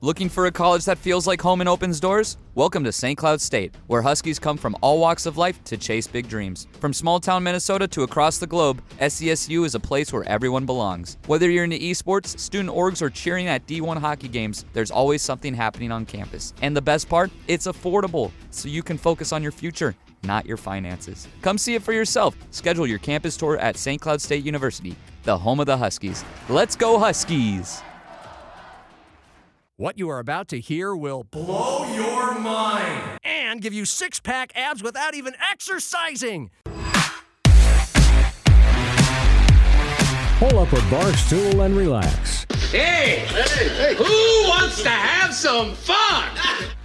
Looking for a college that feels like home and opens doors? Welcome to St. Cloud State, where Huskies come from all walks of life to chase big dreams. From small-town Minnesota to across the globe, SCSU is a place where everyone belongs. Whether you're into esports, student orgs, or cheering at D1 hockey games, there's always something happening on campus. And the best part? It's affordable, so you can focus on your future, not your finances. Come see it for yourself. Schedule your campus tour at St. Cloud State University, the home of the Huskies. Let's go Huskies! What you are about to hear will blow your mind and give you six-pack abs without even exercising. Pull up a bar stool and relax. Hey, who wants to have some fun?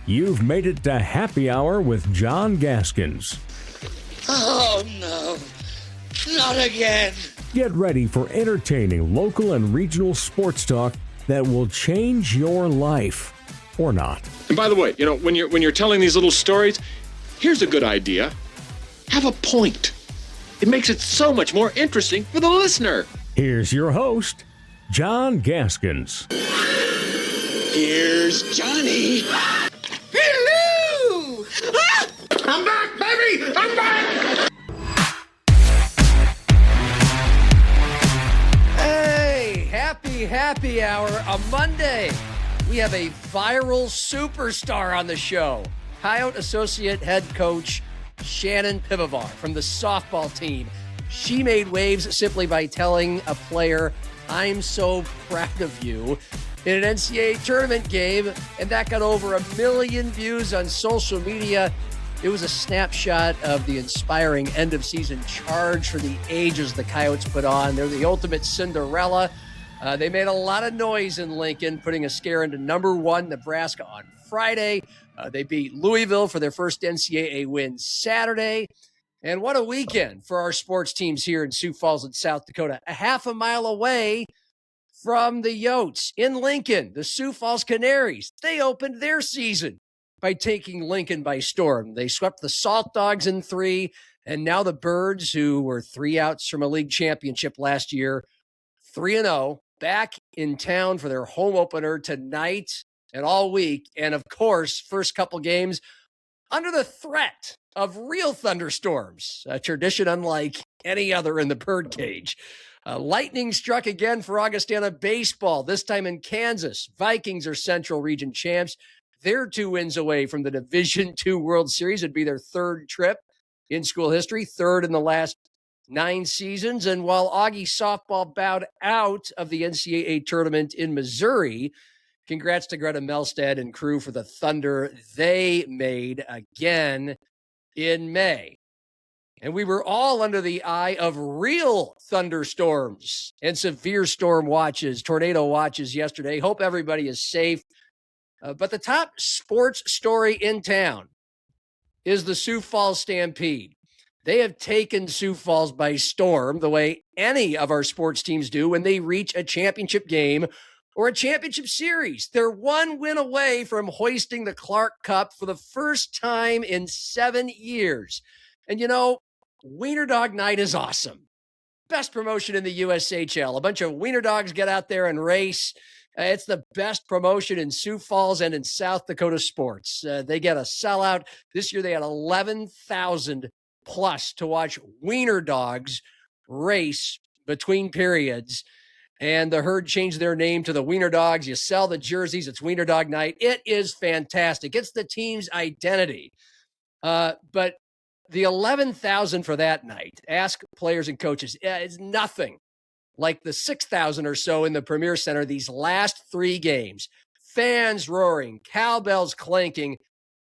You've made it to Happy Hour with John Gaskins. Oh, no. Not again. Get ready for entertaining local and regional sports talk that will change your life, or not. And by the way, when you're telling these little stories, here's a good idea. Have a point. It makes it so much more interesting for the listener. Here's your host, John Gaskins. Here's Johnny. Hello! Ah! I'm back, baby! I'm back! Happy Hour, a Monday. We have a viral superstar on the show. Coyote Associate Head Coach Shannon Pivovar from the softball team. She made waves simply by telling a player, "I'm so proud of you," in an NCAA tournament game, and that got over 1 million views on social media. It was a snapshot of the inspiring end-of-season charge for the ages the Coyotes put on. They're the ultimate Cinderella. They made a lot of noise in Lincoln, putting a scare into number 1 Nebraska on Friday. They beat Louisville for their first NCAA win Saturday. And what a weekend for our sports teams here in Sioux Falls in South Dakota. A half a mile away from the Yotes in Lincoln, the Sioux Falls Canaries. They opened their season by taking Lincoln by storm. They swept the Salt Dogs in 3, and now the Birds, who were 3 outs from a league championship last year, 3-0. Back in town for their home opener tonight and all week. And of course, first couple games under the threat of real thunderstorms, a tradition unlike any other in the birdcage. Lightning struck again for Augustana baseball, this time in Kansas. Vikings are Central Region champs. They're 2 wins away from the Division II World Series. It'd be their 3rd trip in school history, 3rd in the last 9 seasons. And while Augie softball bowed out of the NCAA tournament in Missouri, congrats to Greta Melstead and crew for the Thunder they made again in May. And we were all under the eye of real thunderstorms and severe storm watches, tornado watches yesterday. Hope everybody is safe. But the top sports story in town is the Sioux Falls Stampede. They have taken Sioux Falls by storm the way any of our sports teams do when they reach a championship game or a championship series. They're 1 win away from hoisting the Clark Cup for the first time in 7 years. And Wiener Dog Night is awesome. Best promotion in the USHL. A bunch of Wiener Dogs get out there and race. It's the best promotion in Sioux Falls and in South Dakota sports. They get a sellout. This year they had 11,000 plus to watch Wiener Dogs race between periods. And the herd changed their name to the Wiener Dogs. You sell the jerseys. It's Wiener Dog Night. It is fantastic. It's the team's identity. But the 11,000 for that night, ask players and coaches, it's nothing like the 6,000 or so in the Premier Center these last 3 games. Fans roaring, cowbells clanking,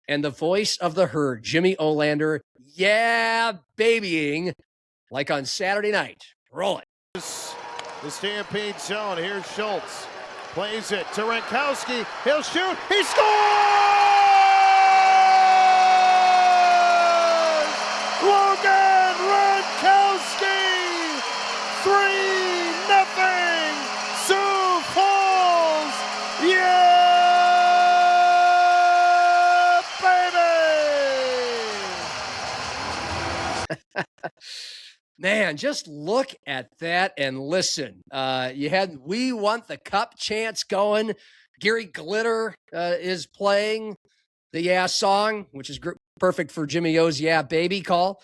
and the voice of the herd, Jimmy Olander, yeah, babying, like on Saturday night. Roll it. The Stampede zone. Here's Schultz. Plays it to Rankowski. He'll shoot. He scores! Logan Rankowski! 3-0! Sioux Falls! Yeah, baby! Man, just look at that and listen. You had We Want the Cup chants going Gary Glitter is playing the Yeah song, which is perfect for Jimmy O's Yeah Baby call.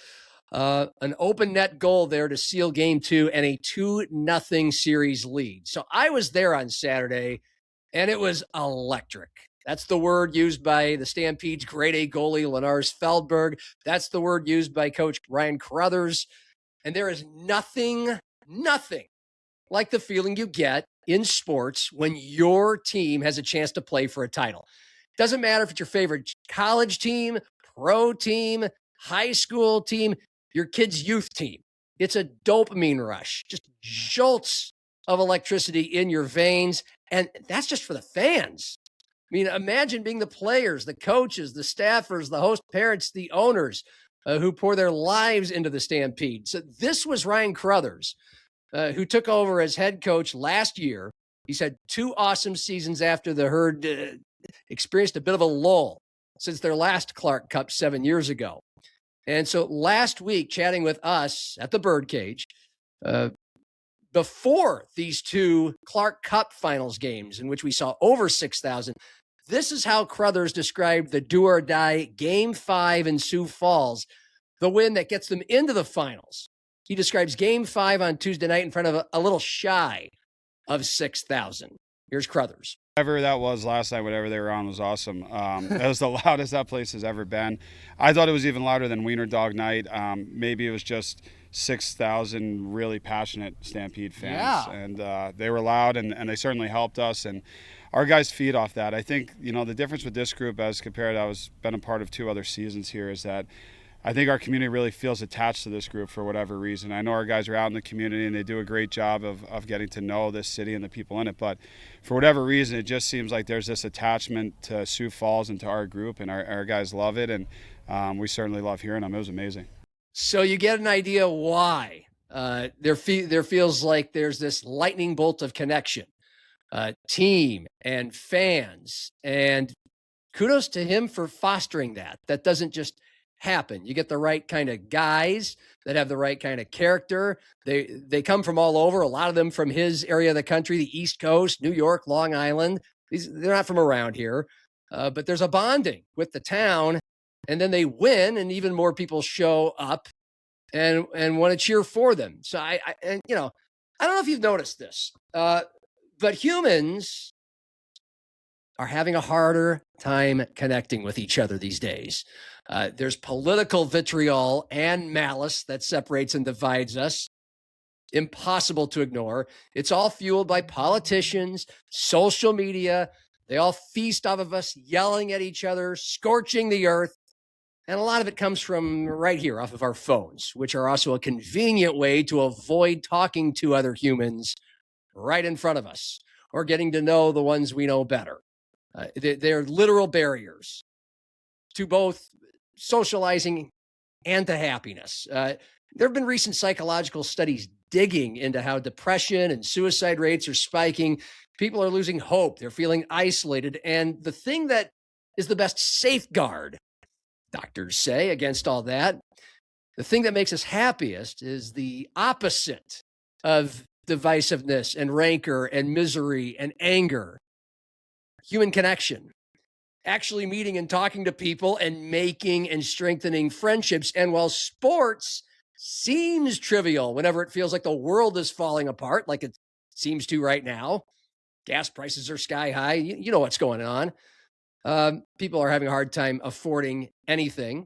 An open net goal there to seal game 2 and a 2-0 series lead. So I was there on Saturday, and it was electric. That's the word used by the Stampede's grade A goalie, Lars Feldberg. That's the word used by Coach Ryan Carruthers. And there is nothing like the feeling you get in sports when your team has a chance to play for a title. Doesn't matter if it's your favorite college team, pro team, high school team, your kid's youth team. It's a dopamine rush, just jolts of electricity in your veins. And that's just for the fans. I mean, imagine being the players, the coaches, the staffers, the host parents, the owners who pour their lives into the Stampede. So this was Ryan Carruthers, who took over as head coach last year. He's had 2 awesome seasons after the Herd experienced a bit of a lull since their last Clark Cup 7 years ago. And so last week, chatting with us at the Birdcage, before these 2 Clark Cup finals games in which we saw over 6,000, this is how Carruthers described the do or die Game 5 in Sioux Falls, the win that gets them into the finals. He describes Game 5 on Tuesday night in front of a little shy of 6,000. Here's Carruthers. Whatever that was last night, whatever they were on was awesome. That was the loudest that place has ever been. I thought it was even louder than Wiener Dog Night. Maybe it was just 6,000 really passionate Stampede fans. Yeah. And they were loud, and they certainly helped us. And our guys feed off that. I think, the difference with this group as compared to been a part of 2 other seasons here is that I think our community really feels attached to this group for whatever reason. I know our guys are out in the community and they do a great job of getting to know this city and the people in it, but for whatever reason, it just seems like there's this attachment to Sioux Falls and to our group, and our guys love it, and we certainly love hearing them. It was amazing. So you get an idea why there feels like there's this lightning bolt of connection, team and fans, and kudos to him for fostering that. That doesn't just happen. You get the right kind of guys that have the right kind of character. They come from all over, a lot of them from his area of the country, the East Coast, New York, Long Island. They're not from around here, but there's a bonding with the town, and then they win, and even more people show up and want to cheer for them. So I don't know if you've noticed this, but humans are having a harder time connecting with each other these days. There's political vitriol and malice that separates and divides us. Impossible to ignore. It's all fueled by politicians, social media. They all feast off of us, yelling at each other, scorching the earth. And a lot of it comes from right here off of our phones, which are also a convenient way to avoid talking to other humans right in front of us or getting to know the ones we know better. They're literal barriers to both socializing and to happiness. There have been recent psychological studies digging into how depression and suicide rates are spiking. People are losing hope. They're feeling isolated. And the thing that is the best safeguard, doctors say, against all that, the thing that makes us happiest is the opposite of divisiveness and rancor and misery and anger. Human connection. Actually meeting and talking to people and making and strengthening friendships. And while sports seems trivial whenever it feels like the world is falling apart, like it seems to right now, gas prices are sky high, you know what's going on. People are having a hard time affording anything.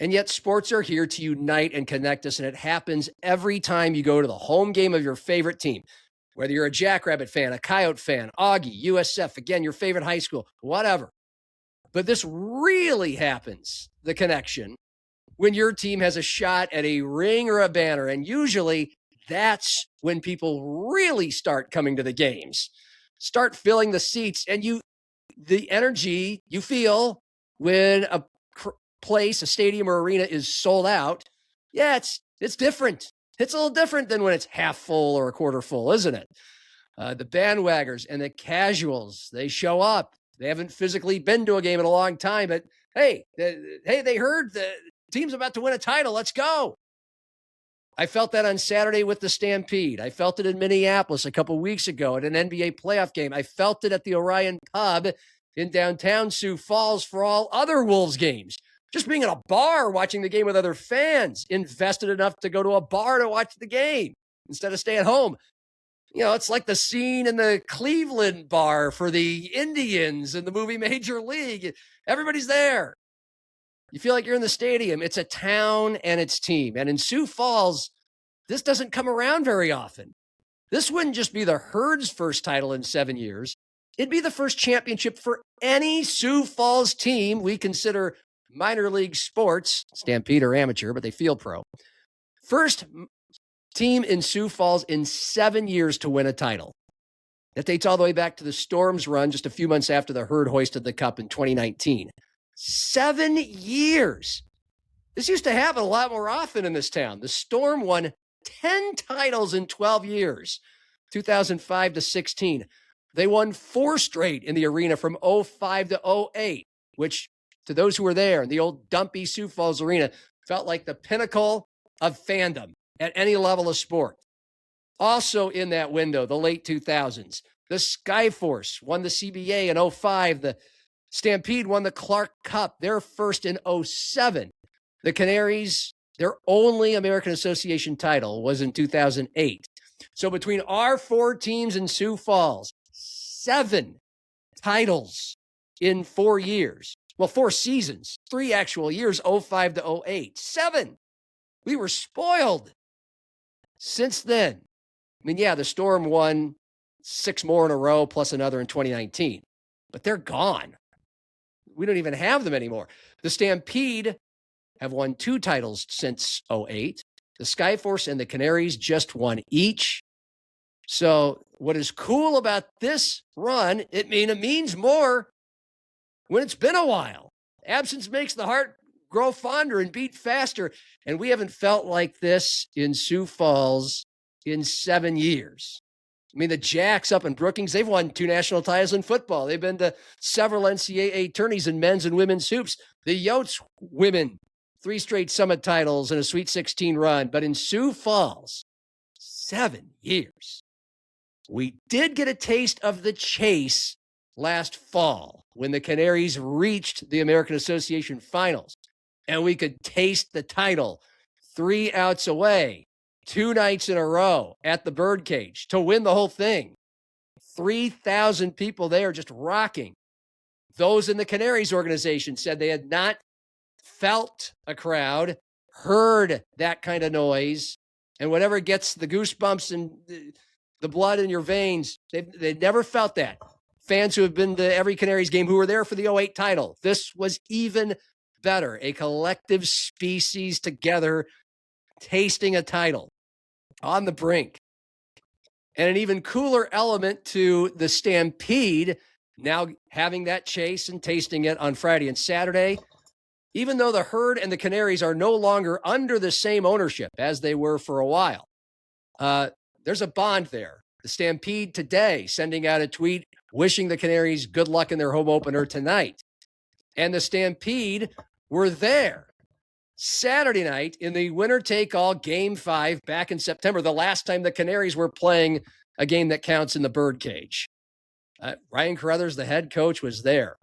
And yet sports are here to unite and connect us. And it happens every time you go to the home game of your favorite team. Whether you're a Jackrabbit fan, a Coyote fan, Augie, USF, again, your favorite high school, whatever. But this really happens, the connection, when your team has a shot at a ring or a banner. And usually that's when people really start coming to the games, start filling the seats. And the energy you feel when a place, a stadium or arena is sold out, yeah, it's different. It's a little different than when it's half full or a quarter full, isn't it? The bandwaggers and the casuals, they show up. They haven't physically been to a game in a long time, but hey, they heard the team's about to win a title. Let's go. I felt that on Saturday with the Stampede. I felt it in Minneapolis a couple weeks ago at an NBA playoff game. I felt it at the Orion Pub in downtown Sioux Falls for all other Wolves games. Just being in a bar watching the game with other fans, invested enough to go to a bar to watch the game instead of staying home. You know, it's like the scene in the Cleveland bar for the Indians in the movie Major League. Everybody's there. You feel like you're in the stadium. It's a town and its team. And in Sioux Falls, this doesn't come around very often. This wouldn't just be the Herd's first title in 7 years. It'd be the first championship for any Sioux Falls team we consider minor league sports, Stampede or amateur, but they feel pro. First team in Sioux Falls in 7 years to win a title. That dates all the way back to the Storm's run just a few months after the Herd hoisted the cup in 2019. 7 years. This used to happen a lot more often in this town. The Storm won 10 titles in 12 years, 2005 to 16. They won 4 straight in the arena from 05 to 08, which to those who were there in the old dumpy Sioux Falls arena felt like the pinnacle of fandom at any level of sport. Also in that window, the late 2000s, the Skyforce won the CBA in 05. The Stampede won the Clark Cup, their first in 07. The Canaries, their only American Association title was in 2008. So between our 4 teams in Sioux Falls, 7 titles in 4 years. Well, 4 seasons, 3 actual years, 05 to 08. 7. We were spoiled. Since then, I mean, yeah, the Storm won 6 more in a row, plus another in 2019. But they're gone. We don't even have them anymore. The Stampede have won 2 titles since 08. The Skyforce and the Canaries just won each. So what is cool about this run, it means more when it's been a while. Absence makes the heart grow fonder and beat faster. And we haven't felt like this in Sioux Falls in 7 years. I mean, the Jacks up in Brookings, they've won 2 national titles in football. They've been to several NCAA tourneys in men's and women's hoops. The Yotes women, 3 straight Summit titles and a Sweet 16 run. But in Sioux Falls, 7 years. We did get a taste of the chase last fall when the Canaries reached the American Association Finals. And we could taste the title 3 outs away, 2 nights in a row at the Birdcage to win the whole thing. 3,000 people there just rocking. Those in the Canaries organization said they had not felt a crowd, heard that kind of noise, and whatever gets the goosebumps and the blood in your veins, they've never felt that. Fans who have been to every Canaries game who were there for the 08 title, this was even better. A collective species together tasting a title on the brink. And an even cooler element to the Stampede, now having that chase and tasting it on Friday and Saturday, even though the Herd and the Canaries are no longer under the same ownership as they were for a while. There's a bond there. The Stampede today sending out a tweet wishing the Canaries good luck in their home opener tonight. And the Stampede were there Saturday night in the winner-take-all Game 5 back in September, the last time the Canaries were playing a game that counts in the Birdcage. Ryan Carruthers, the head coach, was there.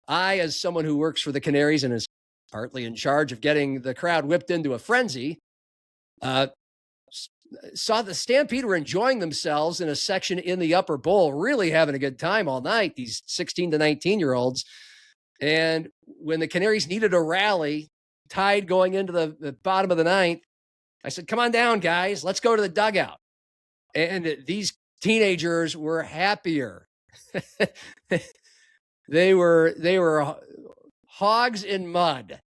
I, as someone who works for the Canaries and is partly in charge of getting the crowd whipped into a frenzy, saw the Stampede were enjoying themselves in a section in the upper bowl, really having a good time all night, these 16 to 19-year-olds. And when the Canaries needed a rally, tied going into the bottom of the ninth, I said, come on down, guys. Let's go to the dugout. And these teenagers were happier. They were hogs in mud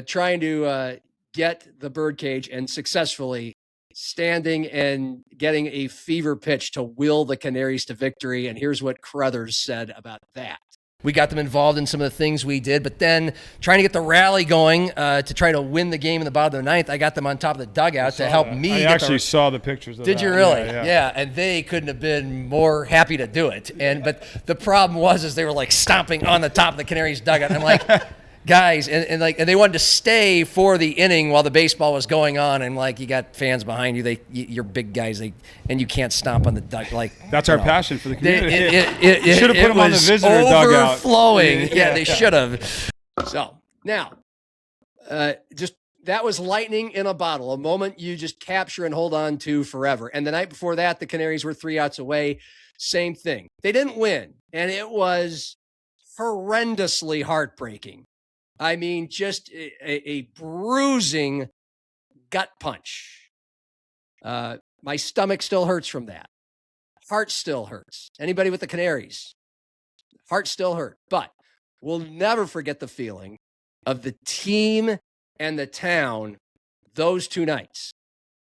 trying to get the Birdcage and successfully standing and getting a fever pitch to will the Canaries to victory. And here's what Carruthers said about that. We got them involved in some of the things we did, but then trying to get the rally going to try to win the game in the bottom of the ninth, I got them on top of the dugout to help me. I actually saw the pictures of that. Did you really? Yeah. And they couldn't have been more happy to do it. But the problem was they were like stomping on the top of the Canaries dugout. And I'm like, guys, and they wanted to stay for the inning while the baseball was going on, and like you got fans behind you, you're big guys, and you can't stomp on the duck. Like that's our passion for the community. It should have put them on the visitor dugout. Overflowing. Yeah, they should have. So now, just that was lightning in a bottle, a moment you just capture and hold on to forever. And the night before that, the Canaries were 3 outs away. Same thing. They didn't win, and it was horrendously heartbreaking. I mean, just a bruising gut punch. My stomach still hurts from that. Heart still hurts. Anybody with the Canaries, heart still hurt. But we'll never forget the feeling of the team and the town those 2 nights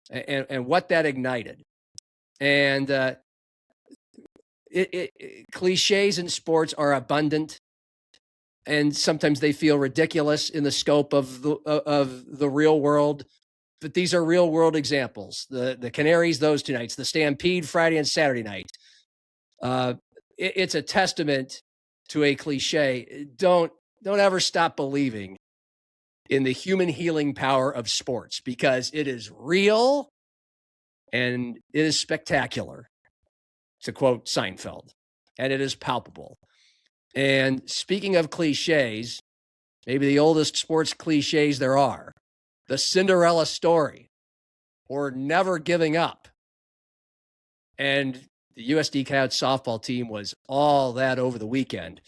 and what that ignited. And cliches in sports are abundant. And sometimes they feel ridiculous in the scope of the real world, but these are real world examples. The Canaries, those 2 nights, the Stampede Friday and Saturday night. It's a testament to a cliche. Don't ever stop believing in the human healing power of sports, because it is real and it is spectacular, to quote Seinfeld, and it is palpable. And speaking of cliches, maybe the oldest sports cliches there are, the Cinderella story, or never giving up. And the USD Coyotes softball team was all that over the weekend.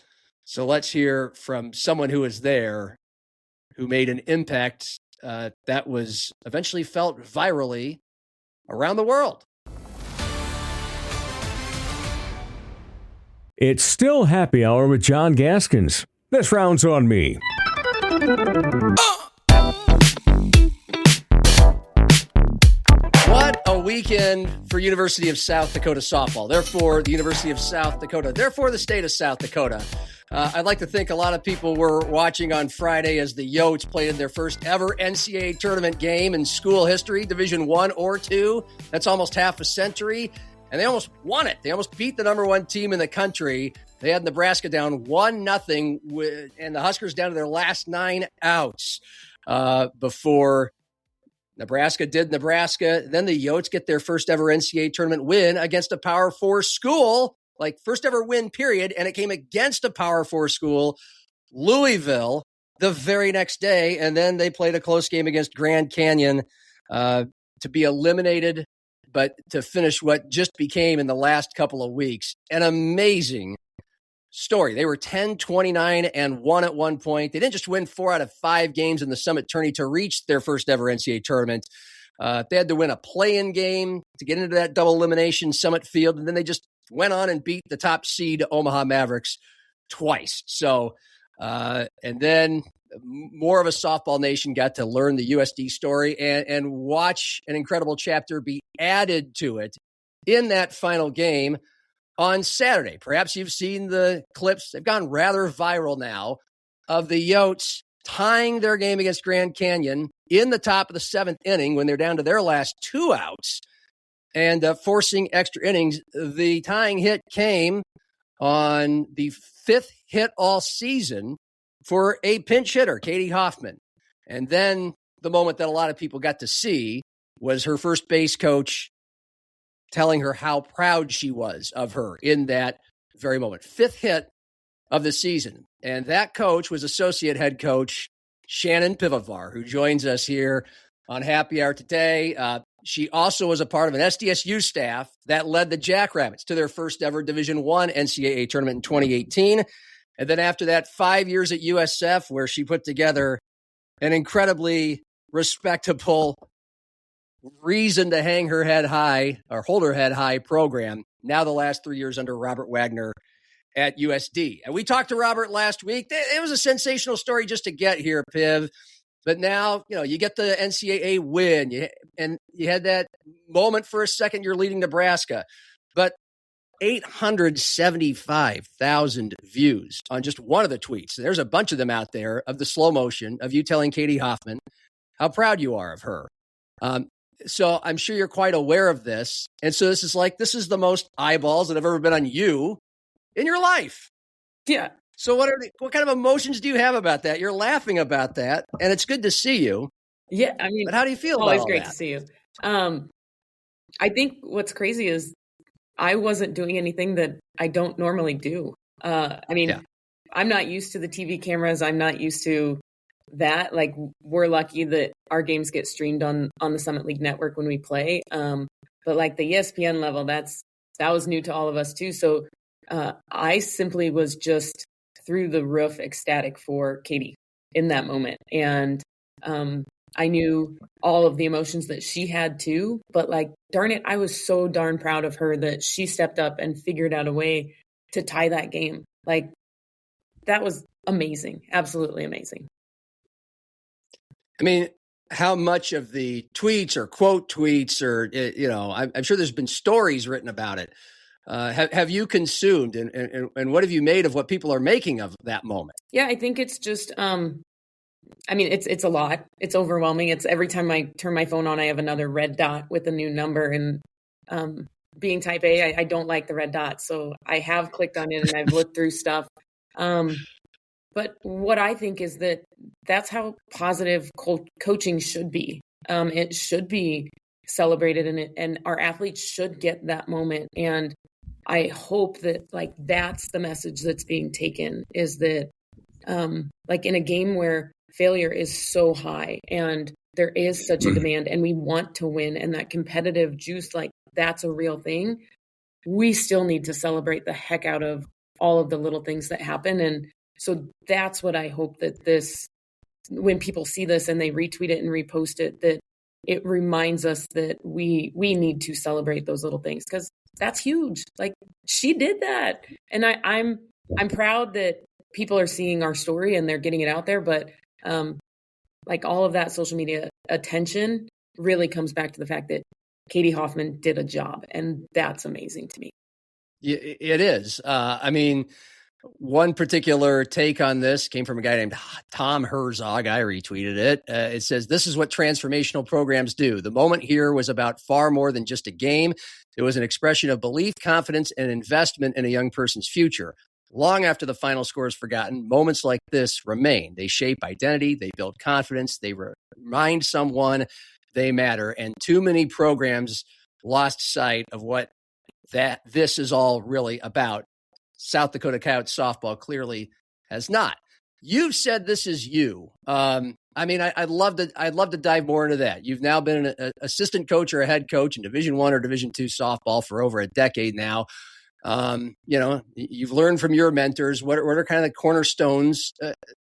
So let's hear from someone who was there, who made an impact that was eventually felt virally around the world. It's still happy hour with John Gaskins. This round's on me. What a weekend for University of South Dakota softball. Therefore, the University of South Dakota. Therefore, the state of South Dakota. I'd like to think a lot of people were watching on Friday as the Yotes played in their first ever NCAA tournament game in school history, Division I or II. That's almost half a century. And they almost won it. They almost beat the number 1 team in the country. They had Nebraska down 1-0, and the Huskers down to their last 9 outs before Nebraska did Nebraska. Then the Yotes get their first ever NCAA tournament win against a Power 4 school, like first ever win, period. And it came against a Power 4 school, Louisville, the very next day. And then they played a close game against Grand Canyon to be eliminated, but to finish what just became in the last couple of weeks an amazing story. They were 10-29-1 at one point. They didn't just win 4 out of 5 games in the Summit Tourney to reach their first ever NCAA tournament. They had to win a play-in game to get into that double elimination Summit Field, and then they just went on and beat the top seed Omaha Mavericks twice. So, and then more of a softball nation got to learn the USD story and watch an incredible chapter be added to it in that final game on Saturday. Perhaps you've seen the clips. They've gone rather viral now of the Yotes tying their game against Grand Canyon in the top of the 7th inning when they're down to their last 2 outs and forcing extra innings. The tying hit came on the 5th hit all season for a pinch hitter, Katie Hoffman. And then the moment that a lot of people got to see was her first base coach telling her how proud she was of her in that very moment. 5th hit of the season. And that coach was associate head coach Shannon Pivovar, who joins us here on Happy Hour today. She also was a part of an SDSU staff that led the Jackrabbits to their first ever Division I NCAA tournament in 2018. And then after that, 5 years at USF, where she put together an incredibly respectable reason to hang her head high or hold her head high program. Now the last 3 years under Robert Wagner at USD. And we talked to Robert last week. It was a sensational story just to get here, Piv. But now, you get the NCAA win. And you had that moment for a second you're leading Nebraska. But 875,000 views on just one of the tweets. There's a bunch of them out there of the slow motion of you telling Katie Hoffman how proud you are of her. So I'm sure you're quite aware of this. And so this is the most eyeballs that have ever been on you in your life. Yeah. So what kind of emotions do you have about that? You're laughing about that, and it's good to see you. Yeah, I mean, But how do you feel about always all great that? to see you. I think what's crazy is I wasn't doing anything that I don't normally do. I'm not used to the TV cameras. I'm not used to that. Like, we're lucky that our games get streamed on the Summit League network when we play. But like the ESPN level, that was new to all of us too. So I simply was just through the roof ecstatic for Katie in that moment. And I knew all of the emotions that she had too, but like, darn it, I was so darn proud of her that she stepped up and figured out a way to tie that game. Like, that was amazing. Absolutely amazing. I mean, how much of the tweets or quote tweets or, I'm sure there's been stories written about it. Have you consumed and what have you made of what people are making of that moment? Yeah, I think it's just, it's a lot. It's overwhelming. It's every time I turn my phone on, I have another red dot with a new number. And being type A, I don't like the red dot. So I have clicked on it and I've looked through stuff. But what I think is that that's how positive coaching should be. It should be celebrated and our athletes should get that moment. And I hope that like that's the message that's being taken, is that like in a game where failure is so high and there is such a demand and we want to win, and that competitive juice, like that's a real thing. We still need to celebrate the heck out of all of the little things that happen. And so that's what I hope that when people see this and they retweet it and repost it, that it reminds us that we need to celebrate those little things, because that's huge. Like, she did that. And I'm proud that people are seeing our story and they're getting it out there. But like all of that social media attention really comes back to the fact that Katie Hoffman did a job. And that's amazing to me. It is. One particular take on this came from a guy named Tom Herzog. I retweeted it. It says, "This is what transformational programs do. The moment here was about far more than just a game. It was an expression of belief, confidence, and investment in a young person's future. Long after the final score is forgotten, moments like this remain. They shape identity. They build confidence. They remind someone they matter. And too many programs lost sight of what this is all really about. South Dakota Coyotes softball clearly has not." You've said this is you. I'd love to dive more into that. You've now been an assistant coach or a head coach in Division I or Division II softball for over a decade now. You've learned from your mentors. What are kind of the cornerstones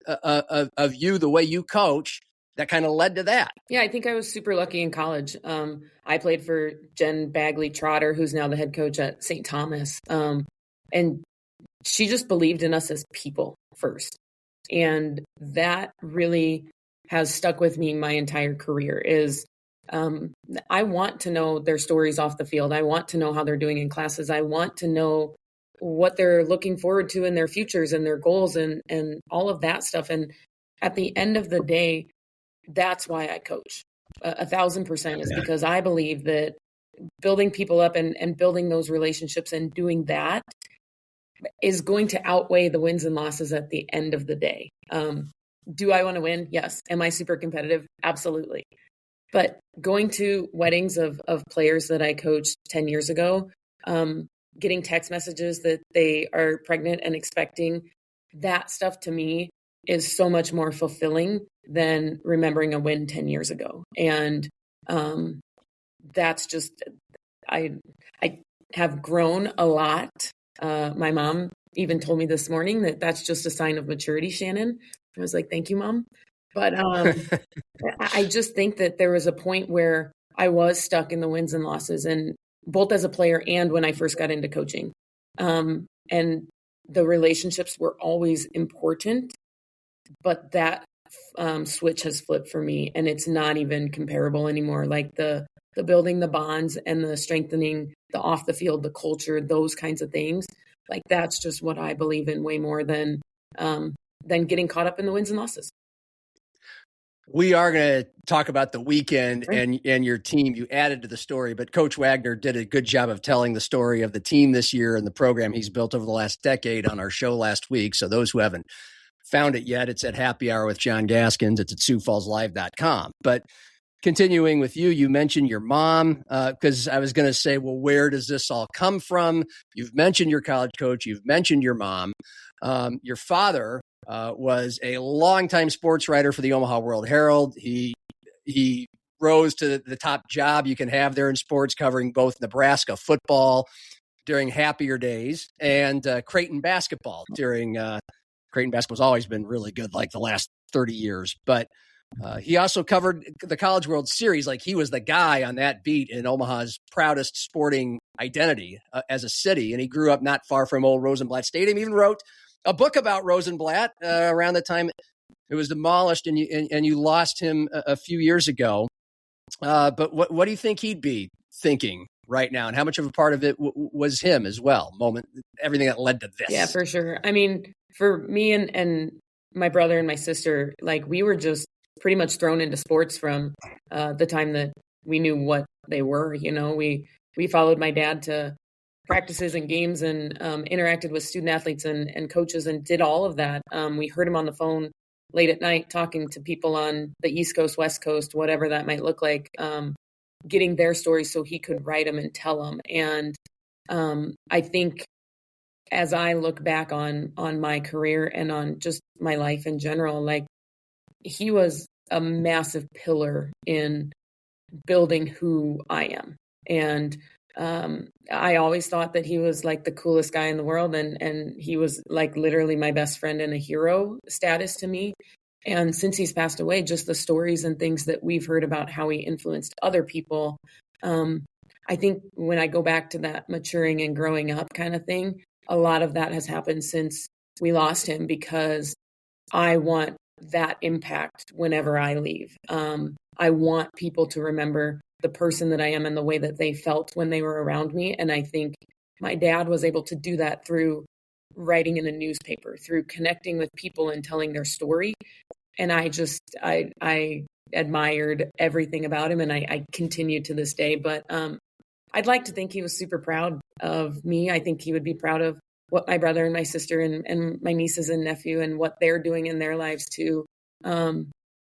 of you, the way you coach, that kind of led to that? Yeah, I think I was super lucky in college. I played for Jen Bagley Trotter, who's now the head coach at St. Thomas. And she just believed in us as people first. And that really has stuck with me my entire career. Is I want to know their stories off the field. I want to know how they're doing in classes. I want to know what they're looking forward to in their futures and their goals and all of that stuff. And at the end of the day, that's why I coach 1,000%, is because I believe that building people up and building those relationships and doing that is going to outweigh the wins and losses at the end of the day. Do I want to win? Yes. Am I super competitive? Absolutely. But going to weddings of players that I coached 10 years ago, getting text messages that they are pregnant and expecting, that stuff to me is so much more fulfilling than remembering a win 10 years ago. And that's just, I have grown a lot. My mom even told me this morning that that's just a sign of maturity, Shannon. I was like, thank you, Mom. But I just think that there was a point where I was stuck in the wins and losses, and both as a player and when I first got into coaching. And the relationships were always important, but that switch has flipped for me, and it's not even comparable anymore. Like the building the bonds and the strengthening the off the field, the culture, those kinds of things. Like, that's just what I believe in way more than getting caught up in the wins and losses. We are going to talk about the weekend and your team you added to the story, but Coach Wagner did a good job of telling the story of the team this year and the program he's built over the last decade on our show last week. So those who haven't found it yet, it's at Happy Hour with John Gaskins. It's at SiouxFallsLive.com. But continuing with you, you mentioned your mom, because I was going to say, well, where does this all come from? You've mentioned your college coach. You've mentioned your mom. Your father was a longtime sports writer for the Omaha World Herald. He rose to the top job you can have there in sports, covering both Nebraska football during happier days and Creighton basketball during Creighton basketball's always been really good, like the last 30 years. But he also covered the College World Series. Like, he was the guy on that beat in Omaha's proudest sporting identity as a city. And he grew up not far from old Rosenblatt Stadium. He even wrote a book about Rosenblatt around the time it was demolished, and you lost him a few years ago. But what do you think he'd be thinking right now, and how much of a part of it was him as well? Everything that led to this. Yeah, for sure. I mean, for me and my brother and my sister, like, we were just pretty much thrown into sports from the time that we knew what they were. You know, we followed my dad to practices and games and interacted with student athletes and coaches and did all of that. We heard him on the phone late at night talking to people on the East Coast, West Coast, whatever that might look like, getting their stories so he could write them and tell them. And I think as I look back on my career and on just my life in general, like, he was a massive pillar in building who I am. And I always thought that he was like the coolest guy in the world. And he was like literally my best friend and a hero status to me. And since he's passed away, just the stories and things that we've heard about how he influenced other people. I think when I go back to that maturing and growing up kind of thing, a lot of that has happened since we lost him, because I want that impact whenever I leave. I want people to remember the person that I am and the way that they felt when they were around me. And I think my dad was able to do that through writing in a newspaper, through connecting with people and telling their story. And I admired everything about him, and I continue to this day. But I'd like to think he was super proud of me. I think he would be proud of what my brother and my sister and my nieces and nephew and what they're doing in their lives too.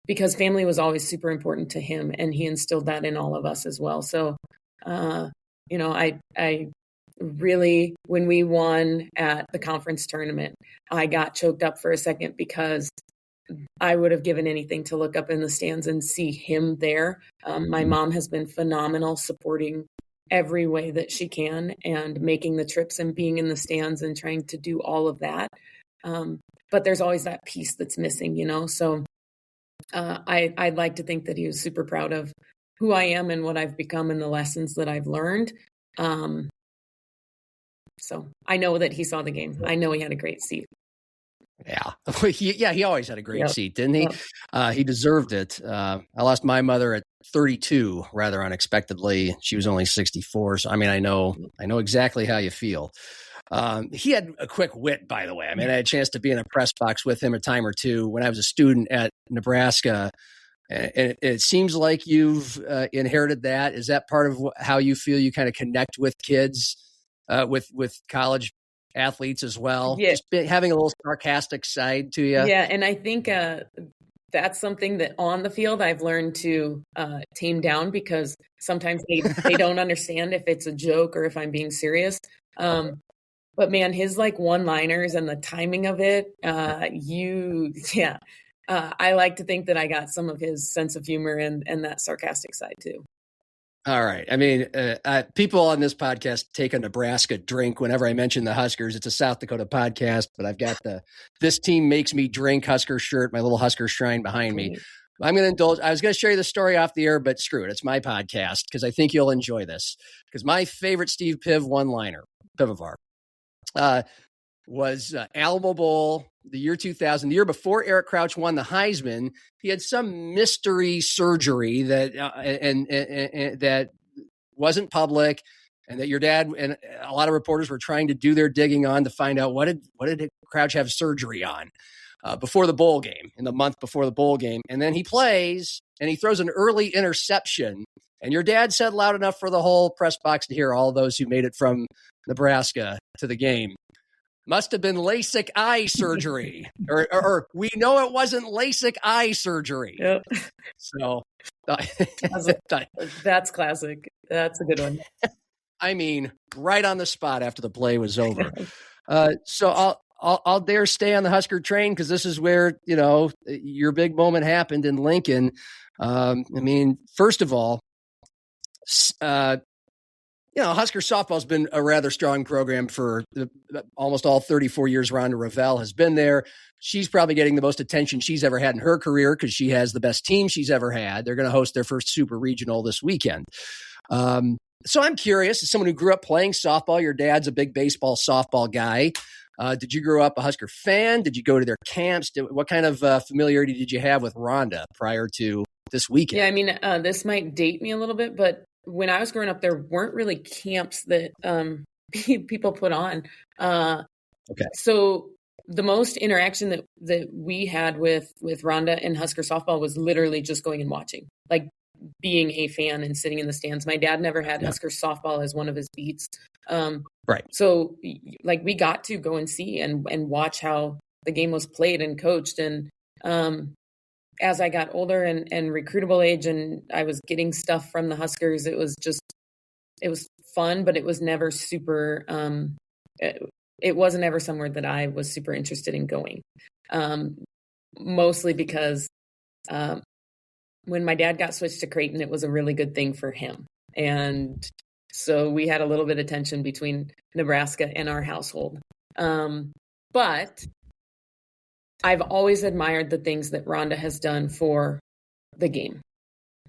Because family was always super important to him, and he instilled that in all of us as well. So, you know, I really, when we won at the conference tournament, I got choked up for a second, because I would have given anything to look up in the stands and see him there. My mom has been phenomenal, supporting every way that she can and making the trips and being in the stands and trying to do all of that. But there's always that piece that's missing, you know? So I'd like to think that he was super proud of who I am and what I've become and the lessons that I've learned. So I know that he saw the game. I know he had a great seat. Yeah. He always had a great seat, didn't he? He deserved it. I lost my mother at 32 rather unexpectedly. She was only 64. So, I mean, I know exactly how you feel. He had a quick wit, by the way. I mean, I had a chance to be in a press box with him a time or two when I was a student at Nebraska. And it seems like you've inherited that. Is that part of how you feel you kind of connect with kids, with college athletes as well? Yeah. Just having a little sarcastic side to you. Yeah. And I think that's something that on the field I've learned to tame down, because sometimes they don't understand if it's a joke or if I'm being serious. But man, his like one-liners and the timing of it, I like to think that I got some of his sense of humor and that sarcastic side too. All right. I mean, people on this podcast take a Nebraska drink whenever I mention the Huskers. It's a South Dakota podcast, but I've got This Team Makes Me Drink Husker shirt, my little Husker shrine behind me. I'm going to indulge. I was going to share you the story off the air, but screw it. It's my podcast, because I think you'll enjoy this. Because my favorite Steve Piv one-liner, Pivovar, was Alamo Bowl, the year 2000, the year before Eric Crouch won the Heisman. He had some mystery surgery that and that wasn't public, and that your dad and a lot of reporters were trying to do their digging on to find out what did Crouch have surgery on. before the bowl game, in the month before the bowl game. And then he plays and he throws an early interception. And your dad said loud enough for the whole press box to hear, all those who made it from Nebraska to the game. Must have been LASIK eye surgery. or we know it wasn't LASIK eye surgery. Yep. So that's classic. That's a good one. I mean, right on the spot after the play was over. So I'll dare stay on the Husker train because this is where, your big moment happened in Lincoln. I mean, first of all, Husker softball's been a rather strong program for almost all 34 years Rhonda Revelle has been there. She's probably getting the most attention she's ever had in her career because she has the best team she's ever had. They're going to host their first super regional this weekend. So I'm curious, as someone who grew up playing softball, your dad's a big baseball, softball guy. Did you grow up a Husker fan? Did you go to their camps? What kind of familiarity did you have with Rhonda prior to this weekend? Yeah, I mean, this might date me a little bit, but when I was growing up, there weren't really camps that people put on. Okay. So the most interaction that we had with Rhonda and Husker softball was literally just going and watching, like being a fan and sitting in the stands. My dad never had Husker softball as one of his beats. Right. So like we got to go and see and watch how the game was played and coached. And as I got older and recruitable age and I was getting stuff from the Huskers, it was fun, but it was never super, it wasn't ever somewhere that I was super interested in going. Mostly because when my dad got switched to Creighton, it was a really good thing for him. And so we had a little bit of tension between Nebraska and our household. But I've always admired the things that Rhonda has done for the game.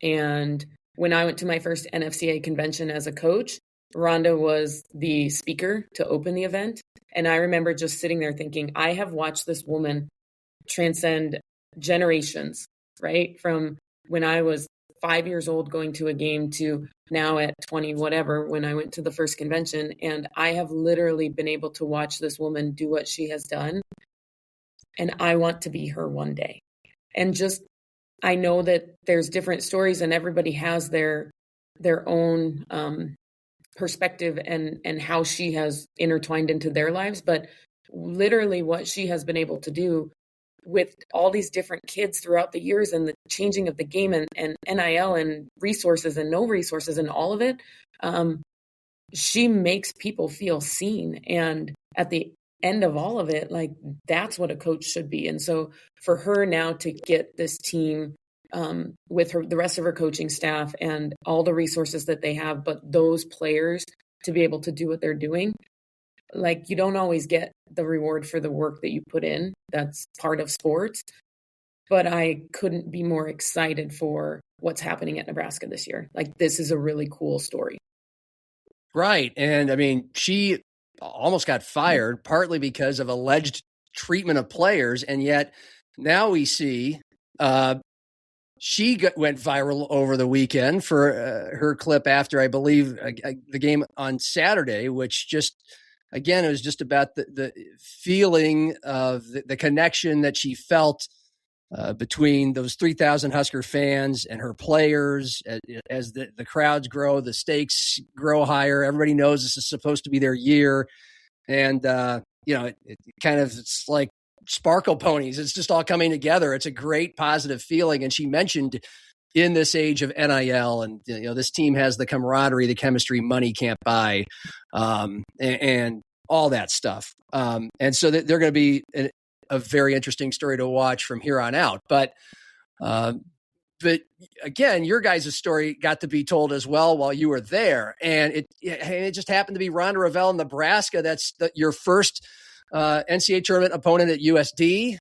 And when I went to my first NFCA convention as a coach, Rhonda was the speaker to open the event. And I remember just sitting there thinking, I have watched this woman transcend generations, right? From when I was 5 years old going to a game to now at 20, whatever, when I went to the first convention. And I have literally been able to watch this woman do what she has done. And I want to be her one day. And just, I know that there's different stories and everybody has their own perspective and how she has intertwined into their lives. But literally what she has been able to do with all these different kids throughout the years and the changing of the game and NIL and resources and no resources and all of it, she makes people feel seen. And at the end of all of it, like that's what a coach should be. And so for her now to get this team with the rest of her coaching staff and all the resources that they have, but those players to be able to do what they're doing, like you don't always get the reward for the work that you put in. That's part of sports. But I couldn't be more excited for what's happening at Nebraska this year. Like this is a really cool story. Right. And I mean, she almost got fired partly because of alleged treatment of players. And yet now we see she went viral over the weekend for her clip after, I believe, the game on Saturday, which just, again, it was just about the feeling of the connection that she felt between those 3,000 Husker fans and her players. As the crowds grow, the stakes grow higher. Everybody knows this is supposed to be their year. And, it kind of, it's like sparkle ponies. It's just all coming together. It's a great positive feeling. And she mentioned in this age of NIL and, this team has the camaraderie, the chemistry money can't buy, and all that stuff. And so they're going to be a very interesting story to watch from here on out. But again, your guys' story got to be told as well while you were there. And it just happened to be Rhonda Revelle in Nebraska. That's your first NCAA tournament opponent at USD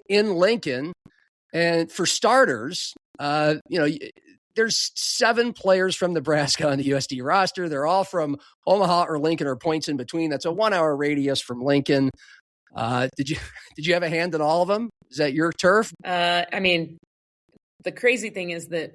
in Lincoln. And for starters, there's 7 players from Nebraska on the USD roster. They're all from Omaha or Lincoln or points in between. That's a 1-hour radius from Lincoln. Did you have a hand in all of them? Is that your turf? I mean, the crazy thing is that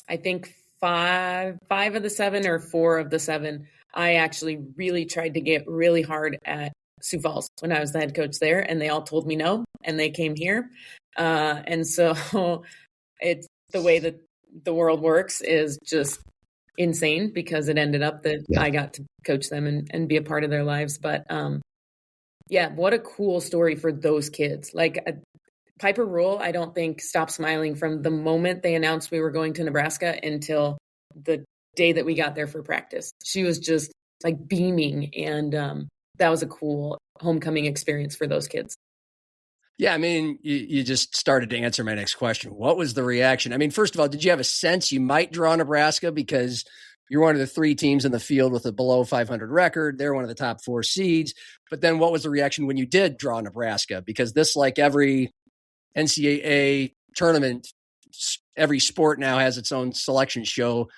I think 5 of the 7 or 4 of the 7, I actually really tried to get really hard at Sioux Falls when I was the head coach there, and they all told me no, and they came here. And so it's the way that the world works is just insane, because it ended up that I got to coach them and be a part of their lives. But yeah, what a cool story for those kids. Like Piper Rule, I don't think stopped smiling from the moment they announced we were going to Nebraska until the day that we got there for practice. She was just like beaming, and that was a cool homecoming experience for those kids. Yeah, I mean, you just started to answer my next question. What was the reaction? I mean, first of all, did you have a sense you might draw Nebraska because you're one of the 3 teams in the field with a below 500 record? They're one of the top 4 seeds. But then what was the reaction when you did draw Nebraska? Because this, like every NCAA tournament, every sport now has its own selection show.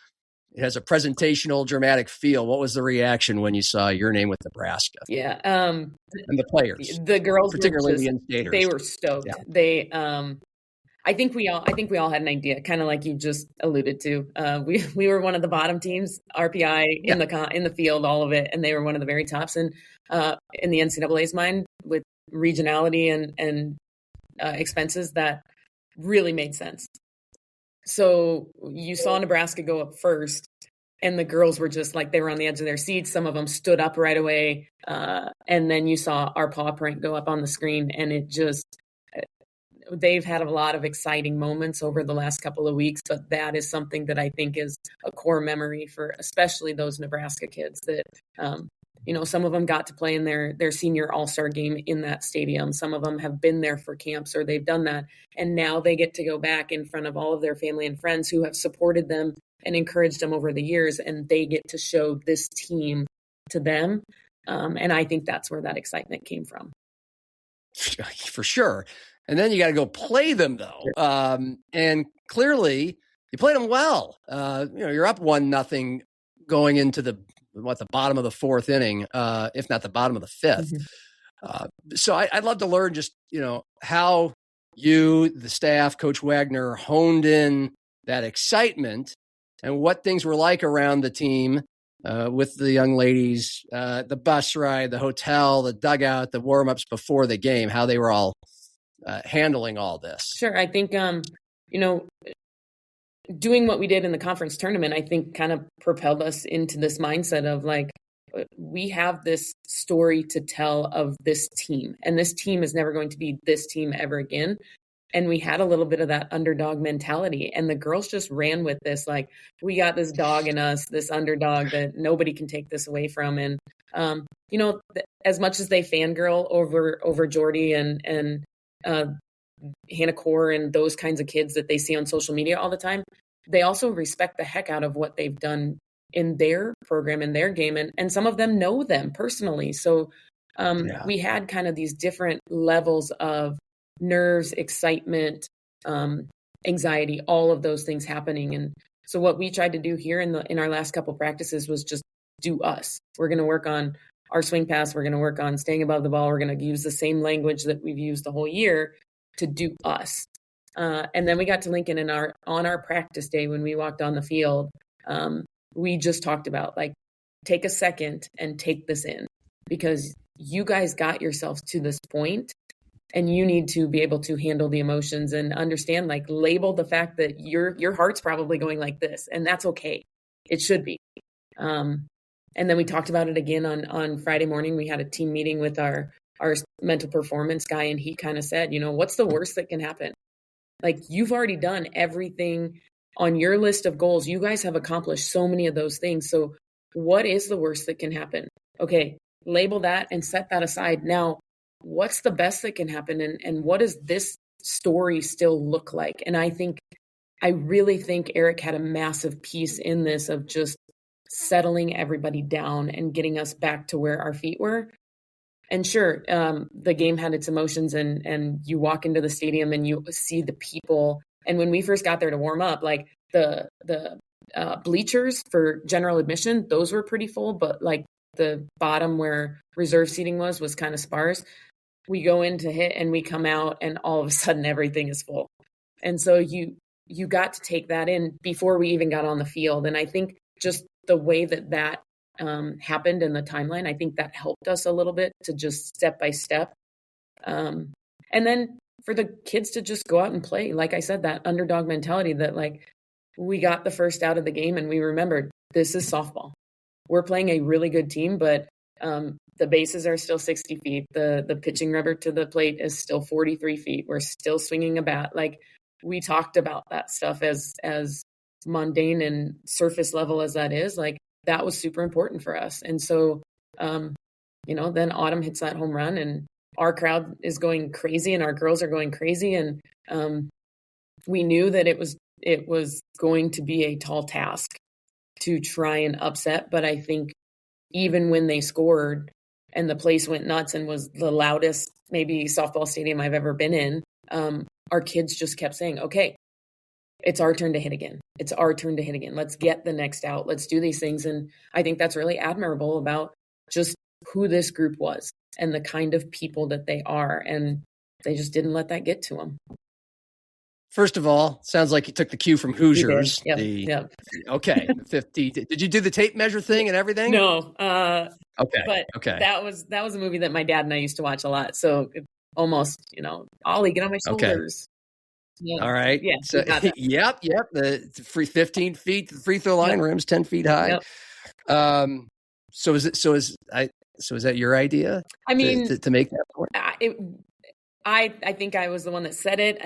It has a presentational, dramatic feel. What was the reaction when you saw your name with Nebraska? Yeah. And the players, the girls, particularly the in-staters, they were stoked. Yeah. They, I think we all had an idea, kind of like you just alluded to. We were one of the bottom teams, RPI in the field, all of it, and they were one of the very tops. And in the NCAA's mind, with regionality and expenses, that really made sense. So you saw Nebraska go up first, and the girls were just like, they were on the edge of their seats. Some of them stood up right away. And then you saw our paw print go up on the screen, and it just, they've had a lot of exciting moments over the last couple of weeks, but that is something that I think is a core memory for especially those Nebraska kids that, some of them got to play in their senior all-star game in that stadium. Some of them have been there for camps, or they've done that. And now they get to go back in front of all of their family and friends who have supported them and encouraged them over the years. And they get to show this team to them. And I think that's where that excitement came from. For sure. And then you got to go play them, though. And clearly you played them well. You're up 1-0 going into the bottom of the 4th inning, if not the bottom of the 5th. Mm-hmm. So I'd love to learn just, how you, the staff, Coach Wagner, honed in that excitement and what things were like around the team with the young ladies, the bus ride, the hotel, the dugout, the warm-ups before the game, how they were all handling all this. Sure. I think, doing what we did in the conference tournament, I think kind of propelled us into this mindset of like, we have this story to tell of this team, and this team is never going to be this team ever again. And we had a little bit of that underdog mentality, and the girls just ran with this. Like, we got this dog in us, this underdog that nobody can take this away from. And, as much as they fangirl over Jordy and Hannah Core and those kinds of kids that they see on social media all the time, they also respect the heck out of what they've done in their program, in their game. And some of them know them personally. So we had kind of these different levels of nerves, excitement, anxiety, all of those things happening. And so what we tried to do here in our last couple practices was just do us. We're going to work on our swing pass. We're going to work on staying above the ball. We're going to use the same language that we've used the whole year to do us. And then we got to Lincoln, and on our practice day, when we walked on the field, we just talked about, like, take a second and take this in, because you guys got yourselves to this point, and you need to be able to handle the emotions and understand, like, label the fact that your heart's probably going like this, and that's okay. It should be. And then we talked about it again on Friday morning. We had a team meeting with our mental performance guy, and he kind of said, what's the worst that can happen? Like, you've already done everything on your list of goals. You guys have accomplished so many of those things. So what is the worst that can happen? Okay, label that and set that aside. Now, what's the best that can happen? And what does this story still look like? And I really think Eric had a massive piece in this of just settling everybody down and getting us back to where our feet were. And sure, the game had its emotions, and you walk into the stadium and you see the people. And when we first got there to warm up, like the bleachers for general admission, those were pretty full, but like the bottom where reserve seating was kind of sparse. We go in to hit and we come out, and all of a sudden everything is full. And so you got to take that in before we even got on the field. And I think just the way that happened in the timeline. I think that helped us a little bit to just step by step. And then for the kids to just go out and play, like I said, that underdog mentality that like we got the first out of the game and we remembered this is softball. We're playing a really good team, but the bases are still 60 feet. The pitching rubber to the plate is still 43 feet. We're still swinging a bat. Like we talked about that stuff as mundane and surface level as that is, like that was super important for us. And so, then Autumn hits that home run and our crowd is going crazy and our girls are going crazy. And we knew that it was going to be a tall task to try and upset. But I think even when they scored and the place went nuts and was the loudest maybe softball stadium I've ever been in, our kids just kept saying, okay, it's our turn to hit again. It's our turn to hit again. Let's get the next out. Let's do these things. And I think that's really admirable about just who this group was and the kind of people that they are. And they just didn't let that get to them. First of all, sounds like you took the cue from Hoosiers. Yep. Okay. 50. Did you do the tape measure thing and everything? No. Okay. But okay. That was a movie that my dad and I used to watch a lot. So almost, Ollie, get on my shoulders. Yeah. All right. Yeah. So, yep. The free 15 feet, the free throw line room's 10 feet high. Yep. So is that your idea? I mean, to make that point? I think I was the one that said it.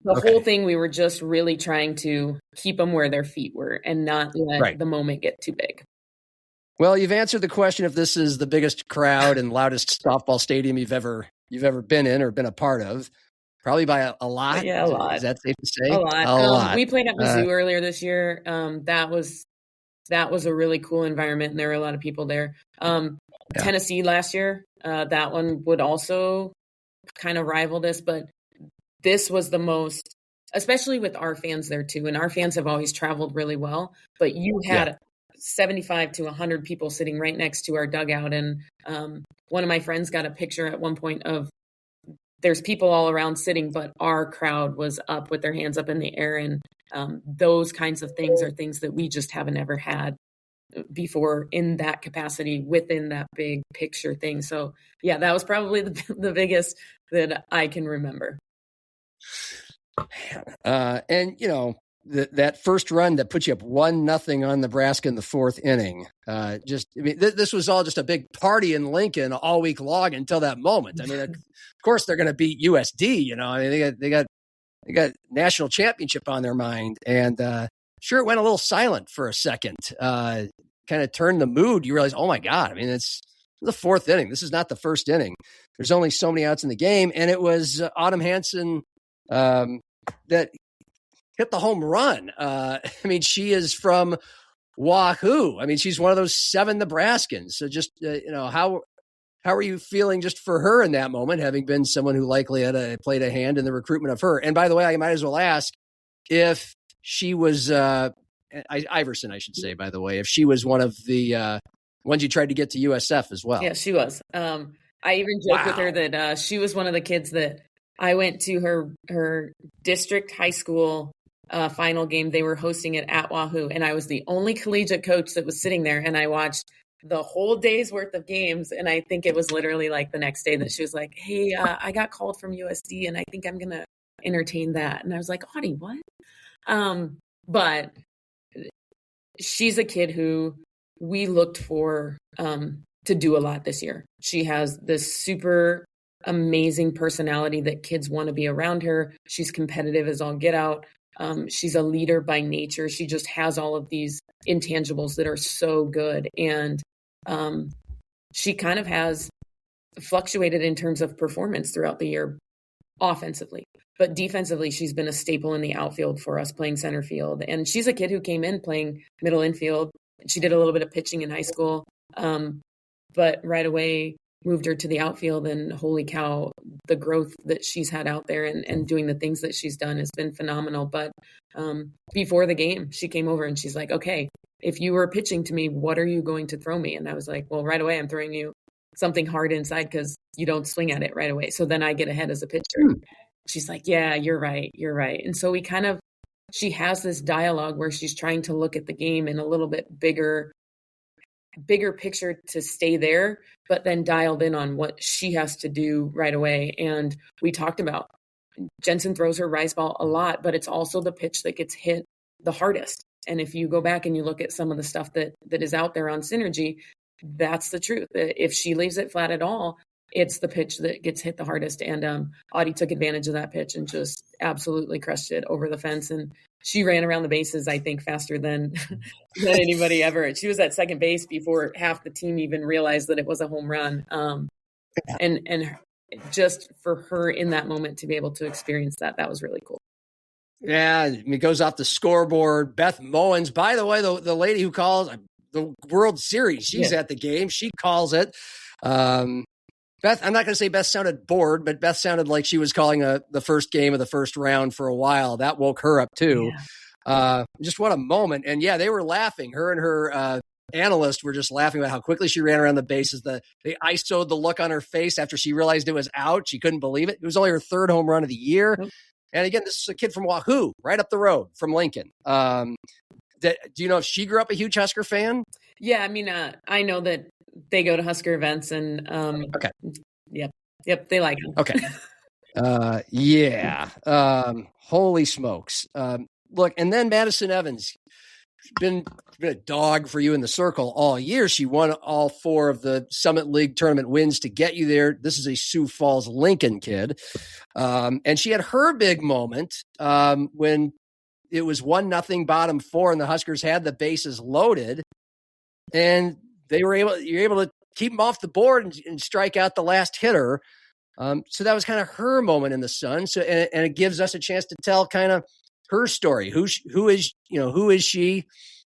Whole thing, we were just really trying to keep them where their feet were and not let the moment get too big. Well, you've answered the question if this is the biggest crowd and loudest softball stadium you've ever been in or been a part of. Probably by a lot. Yeah, a lot. Is that safe to say? A lot. A lot. We played at Mizzou earlier this year. That was a really cool environment, and there were a lot of people there. Tennessee last year, that one would also kind of rival this, but this was the most, especially with our fans there too. And our fans have always traveled really well, but you had 75 to 100 people sitting right next to our dugout. And one of my friends got a picture at one point of there's people all around sitting, but our crowd was up with their hands up in the air. And those kinds of things are things that we just haven't ever had before in that capacity within that big picture thing. So yeah, that was probably the biggest that I can remember. And that first run that put you up 1-0 on Nebraska in the fourth inning. This was all just a big party in Lincoln all week long until that moment. I mean, of course they're going to beat USD. They got national championship on their mind, and sure, it went a little silent for a second. Kind of turned the mood. You realize, oh my God! I mean, it's the fourth inning. This is not the first inning. There's only so many outs in the game, and it was Autumn Hansen that hit the home run. I mean, she is from Wahoo. I mean, she's one of those 7 Nebraskans. So just, how are you feeling just for her in that moment, having been someone who likely played a hand in the recruitment of her? And by the way, I might as well ask if she was, Iverson, I should say, by the way, if she was one of the ones you tried to get to USF as well. Yeah, she was. I even joked with her that she was one of the kids that I went to her district high school final game. They were hosting it at Wahoo, and I was the only collegiate coach that was sitting there, and I watched the whole day's worth of games. And I think it was literally like the next day that she was like, hey, I got called from USD, and I think I'm going to entertain that. And I was like, Audie, what? But she's a kid who we looked for to do a lot this year. She has this super amazing personality that kids want to be around her. She's competitive as all get out. She's a leader by nature. She just has all of these intangibles that are so good. And she kind of has fluctuated in terms of performance throughout the year offensively. But defensively, she's been a staple in the outfield for us, playing center field. And she's a kid who came in playing middle infield. She did a little bit of pitching in high school, but right away moved her to the outfield. And holy cow, the growth that she's had out there and doing the things that she's done has been phenomenal. But before the game, she came over and she's like, okay, if you were pitching to me, what are you going to throw me? And I was like, well, right away, I'm throwing you something hard inside because you don't swing at it right away. So then I get ahead as a pitcher. She's like, yeah, you're right. And so she has this dialogue where she's trying to look at the game in a little bit bigger bigger picture to stay there, but then dialed in on what she has to do right away. And we talked about Jensen throws her rise ball a lot, but it's also the pitch that gets hit the hardest. And if you go back and you look at some of the stuff that is out there on Synergy, that's the truth. If she leaves it flat at all, it's the pitch that gets hit the hardest. And Audie took advantage of that pitch and just absolutely crushed it over the fence. And she ran around the bases, I think, faster than anybody ever. She was at second base before half the team even realized that it was a home run. And just for her in that moment to be able to experience that was really cool. Yeah, it goes off the scoreboard. Beth Mowens, by the way, the lady who calls the World Series, she's at the game. She calls it. Beth, I'm not going to say Beth sounded bored, but Beth sounded like she was calling the first game of the first round for a while. That woke her up too. Yeah. Just what a moment. And yeah, they were laughing. Her and her analyst were just laughing about how quickly she ran around the bases. They ISO'd the look on her face after she realized it was out. She couldn't believe it. It was only her third home run of the year. Nope. And again, this is a kid from Wahoo, right up the road from Lincoln. Do you know if she grew up a huge Husker fan? Yeah, I mean, I know that they go to Husker events and okay. Yep, they like them. Okay. Holy smokes. Look, and then Madison Evans, been a dog for you in the circle all year. She won all 4 of the Summit League tournament wins to get you there. This is a Sioux Falls Lincoln kid. And she had her big moment when it was 1-0 bottom 4 and the Huskers had the bases loaded and you're able to keep them off the board and strike out the last hitter. So that was kind of her moment in the sun. So, and it gives us a chance to tell kind of her story. Who is she?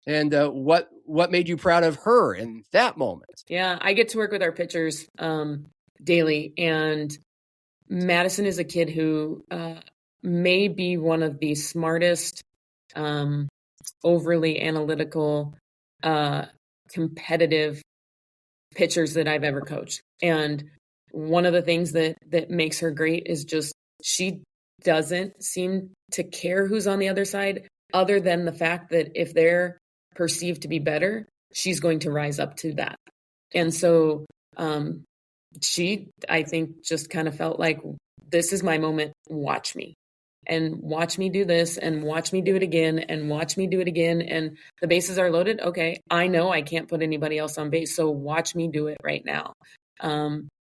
And what made you proud of her in that moment? Yeah, I get to work with our pitchers daily, and Madison is a kid who may be one of the smartest, overly analytical, competitive pitchers that I've ever coached. And one of the things that makes her great is just she doesn't seem to care who's on the other side, other than the fact that if they're perceived to be better, she's going to rise up to that. And so she, I think, just kind of felt like, this is my moment, watch me. And watch me do this, and watch me do it again, and watch me do it again. And the bases are loaded. Okay, I know I can't put anybody else on base, so watch me do it right now.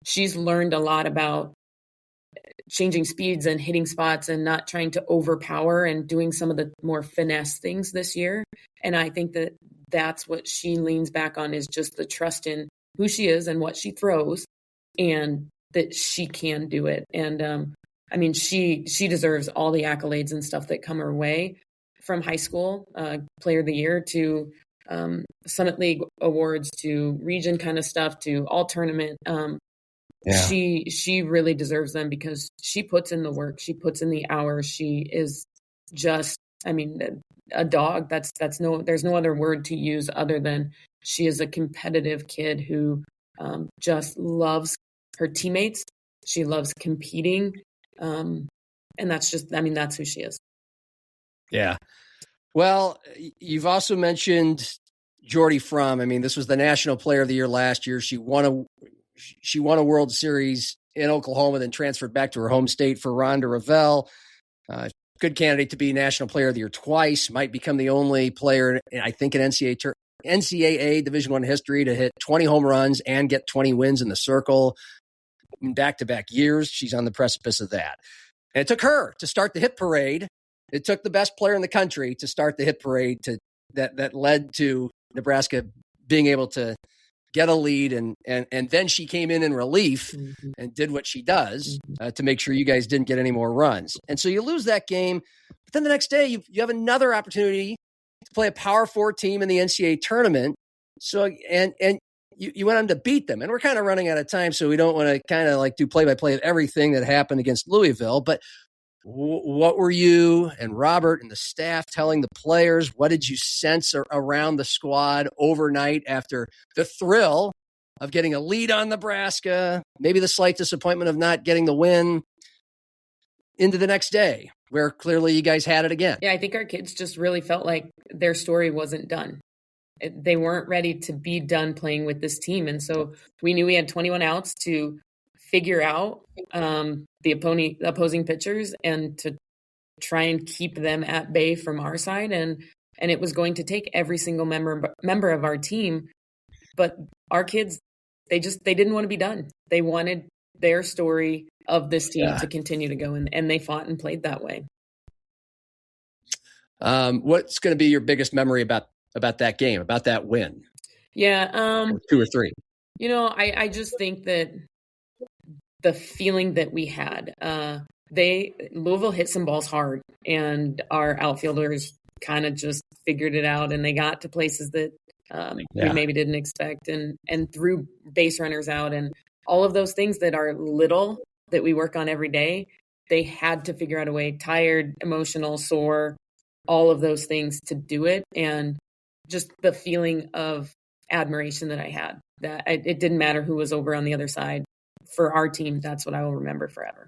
She's learned a lot about changing speeds and hitting spots and not trying to overpower and doing some of the more finesse things this year. And I think that that's what she leans back on, is just the trust in who she is and what she throws, and that she can do it. And I mean, she deserves all the accolades and stuff that come her way, from high school player of the year to Summit League awards to region kind of stuff to all tournament. She really deserves them because she puts in the work. She puts in the hours. She is just, I mean, a dog. There's no other word to use other than she is a competitive kid who just loves her teammates. She loves competing. And that's just, I mean, that's who she is. Yeah. Well, you've also mentioned Jordy Fromm. I mean, this was the National Player of the Year last year. She won a World Series in Oklahoma, then transferred back to her home state for Rhonda Revelle. Good candidate to be National Player of the Year twice. Might become the only player, I think, in NCAA Division I history to hit 20 home runs and get 20 wins in the circle in back-to-back years. She's on the precipice of that. And it took her to start the hit parade. It took the best player in the country to start the hit parade that led to Nebraska being able to get a lead. And then she came in relief and did what she does to make sure you guys didn't get any more runs. And so you lose that game. But then the next day, you have another opportunity to play a Power 4 team in the NCAA tournament. So, and you went on to beat them. And we're kind of running out of time, so we don't want to kind of like do play-by-play of everything that happened against Louisville. But what were you and Robert and the staff telling the players? What did you sense around the squad overnight after the thrill of getting a lead on Nebraska, maybe the slight disappointment of not getting the win, into the next day, where clearly you guys had it again? Yeah, I think our kids just really felt like their story wasn't done. they weren't ready to be done playing with this team. And so we knew we had 21 outs to figure out the opposing pitchers and to try and keep them at bay from our side. And it was going to take every single member of our team. But our kids, they didn't want to be done. They wanted their story of this team to continue to go, and they fought and played that way. What's going to be your biggest memory about that game, about that win? Yeah. Or 2 or 3. I just think that the feeling that we had, Louisville hit some balls hard, and our outfielders kind of just figured it out, and they got to places that we maybe didn't expect, and threw base runners out, and all of those things that are little that we work on every day. They had to figure out a way, tired, emotional, sore, all of those things to do it. And just the feeling of admiration that I had, that it didn't matter who was over on the other side. For our team, that's what I will remember forever.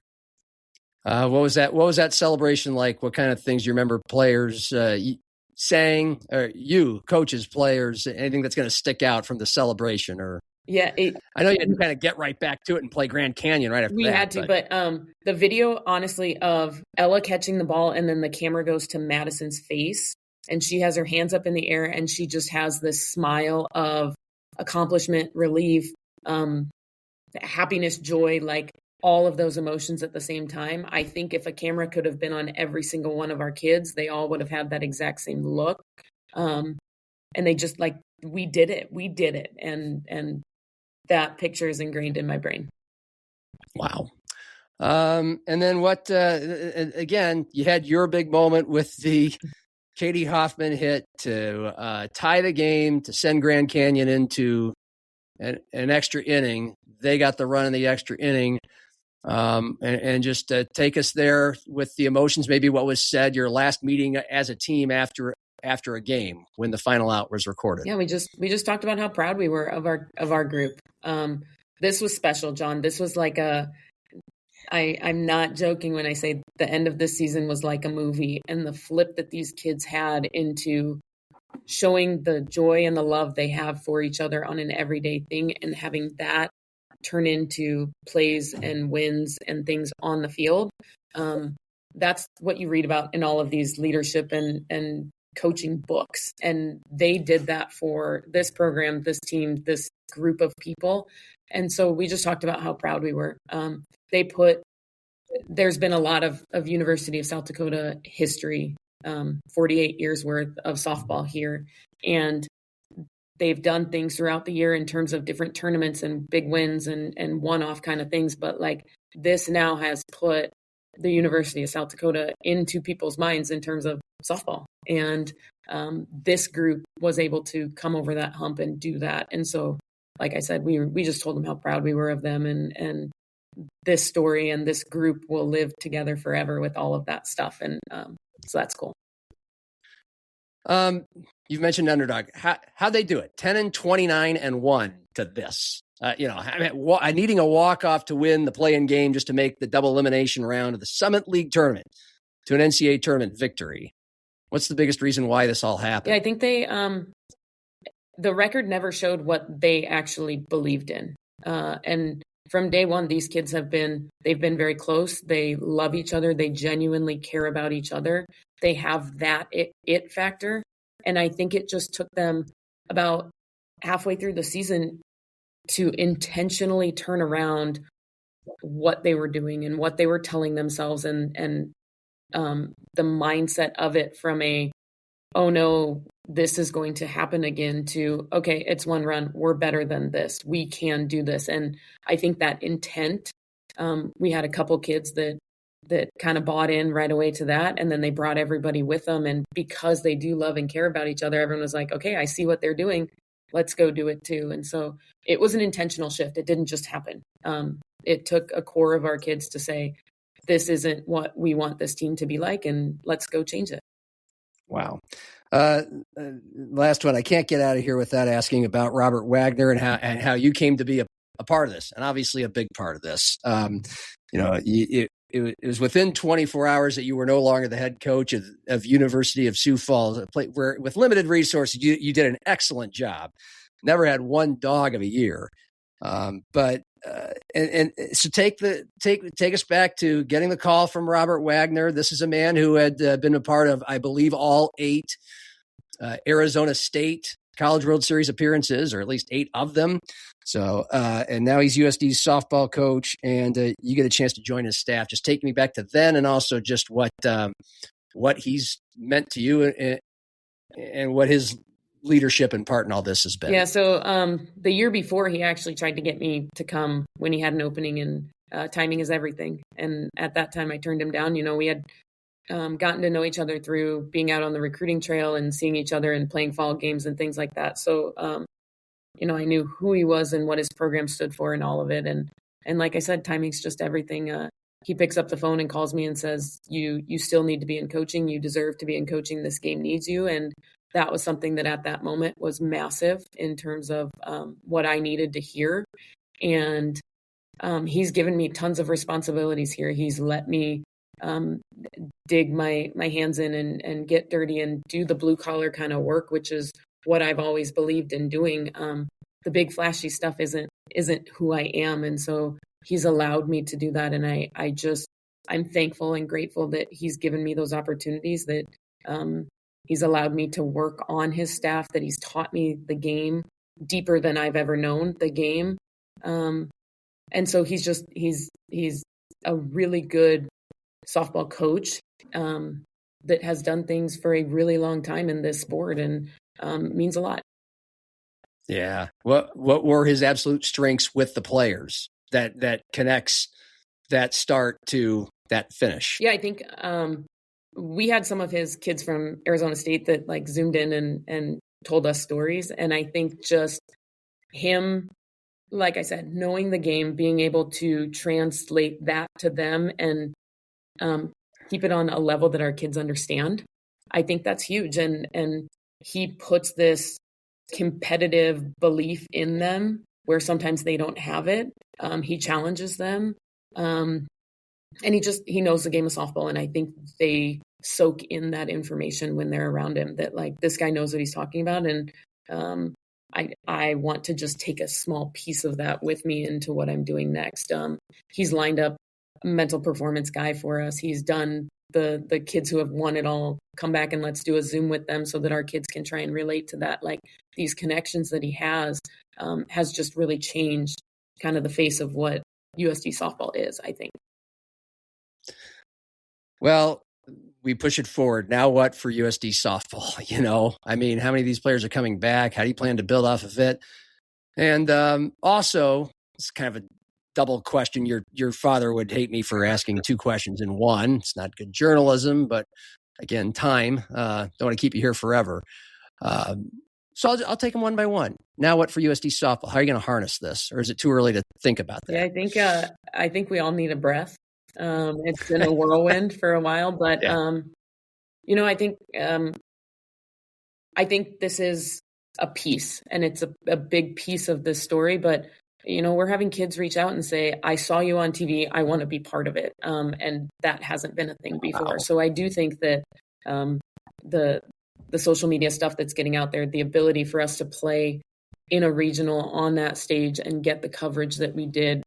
What was that celebration like? What kind of things do you remember players saying, or you, coaches, players, anything that's going to stick out from the celebration? Or I know you had to kind of get right back to it and play Grand Canyon right after that. We had to, but the video, honestly, of Ella catching the ball, and then the camera goes to Madison's face, and she has her hands up in the air, and she just has this smile of accomplishment, relief, happiness, joy, like all of those emotions at the same time. I think if a camera could have been on every single one of our kids, they all would have had that exact same look. And they just like, we did it. And that picture is ingrained in my brain. Wow. And then what, again, you had your big moment with the Katie Hoffman hit to tie the game, to send Grand Canyon into an extra inning. They got the run in the extra inning. And just take us there with the emotions, maybe what was said, your last meeting as a team after a game when the final out was recorded. Yeah, we just talked about how proud we were of our group. This was special, John. This was like I'm not joking when I say the end of this season was like a movie, and the flip that these kids had into showing the joy and the love they have for each other on an everyday thing, and having that turn into plays and wins and things on the field. That's what you read about in all of these leadership and coaching books. And they did that for this program, this team, this group of people. And so we just talked about how proud we were. There's been a lot of University of South Dakota history, 48 years worth of softball here. And they've done things throughout the year in terms of different tournaments and big wins and one-off kind of things. But like this now has put the University of South Dakota into people's minds in terms of softball. And this group was able to come over that hump and do that. And so, like I said, we just told them how proud we were of them. And this story and this group will live together forever with all of that stuff. And so that's cool. You've mentioned underdog. How'd they do it? 10-29-1 to this. Needing a walk-off to win the play-in game just to make the double elimination round of the Summit League tournament to an NCAA tournament victory. What's the biggest reason why this all happened? Yeah, I think the record never showed what they actually believed in. And from day one, these kids they've been very close. They love each other. They genuinely care about each other. They have that it factor. And I think it just took them about halfway through the season to intentionally turn around what they were doing and what they were telling themselves and the mindset of it from oh no, this is going to happen again to, okay, it's one run. We're better than this. We can do this. And I think that intent, we had a couple kids that kind of bought in right away to that. And then they brought everybody with them. And because they do love and care about each other, everyone was like, okay, I see what they're doing. Let's go do it too. And so it was an intentional shift. It didn't just happen. It took a core of our kids to say, this isn't what we want this team to be like, and let's go change it. Wow. Last one. I can't get out of here without asking about Robert Wagner and how you came to be a part of this, and obviously a big part of this. it was within 24 hours that you were no longer the head coach of University of Sioux Falls, a place where with limited resources, you did an excellent job. Never had one dog of a year. So take us back to getting the call from Robert Wagner. This is a man who had been a part of, I believe, all 8 Arizona State College World Series appearances, or at least 8 of them. So, and now he's USD's softball coach, and you get a chance to join his staff. Just take me back to then, and also just what he's meant to you, and what his leadership and part in all this has been. Yeah. So the year before, he actually tried to get me to come when he had an opening, and timing is everything. And at that time, I turned him down. We had gotten to know each other through being out on the recruiting trail and seeing each other and playing fall games and things like that. So, I knew who he was and what his program stood for and all of it. And like I said, timing's just everything. He picks up the phone and calls me and says, you still need to be in coaching. You deserve to be in coaching. This game needs you. And that was something that at that moment was massive in terms of what I needed to hear. And he's given me tons of responsibilities here. He's let me dig my hands in and get dirty and do the blue collar kind of work, which is what I've always believed in doing. The big flashy stuff isn't who I am. And so he's allowed me to do that. And I'm thankful and grateful that he's given me those opportunities, that he's allowed me to work on his staff, that he's taught me the game deeper than I've ever known the game. And so he's a really good softball coach that has done things for a really long time in this sport, and means a lot. Yeah. What were his absolute strengths with the players that connects that start to that finish? Yeah, I think we had some of his kids from Arizona State that like zoomed in and told us stories. And I think just him, like I said, knowing the game, being able to translate that to them and keep it on a level that our kids understand. I think that's huge. And he puts this competitive belief in them where sometimes they don't have it. He challenges them. And he knows the game of softball. And I think they soak in that information when they're around him, that like, this guy knows what he's talking about. And I want to just take a small piece of that with me into what I'm doing next. He's lined up a mental performance guy for us. He's done the kids who have won it all, come back and let's do a Zoom with them so that our kids can try and relate to that. Like these connections that he has just really changed kind of the face of what USD softball is, I think. Well, we push it forward. Now what for USD softball? I mean, how many of these players are coming back? How do you plan to build off of it? And also, it's kind of a double question. Your father would hate me for asking 2 questions in one. It's not good journalism, but again, time. Don't want to keep you here forever. So I'll take them one by one. Now what for USD softball? How are you going to harness this? Or is it too early to think about that? Yeah, I think we all need a breath. It's been a whirlwind for a while, but I think this is a piece, and it's a big piece of this story. But we're having kids reach out and say, "I saw you on TV. I want to be part of it," and that hasn't been a thing before. Wow. So I do think that the social media stuff that's getting out there, the ability for us to play in a regional on that stage and get the coverage that we did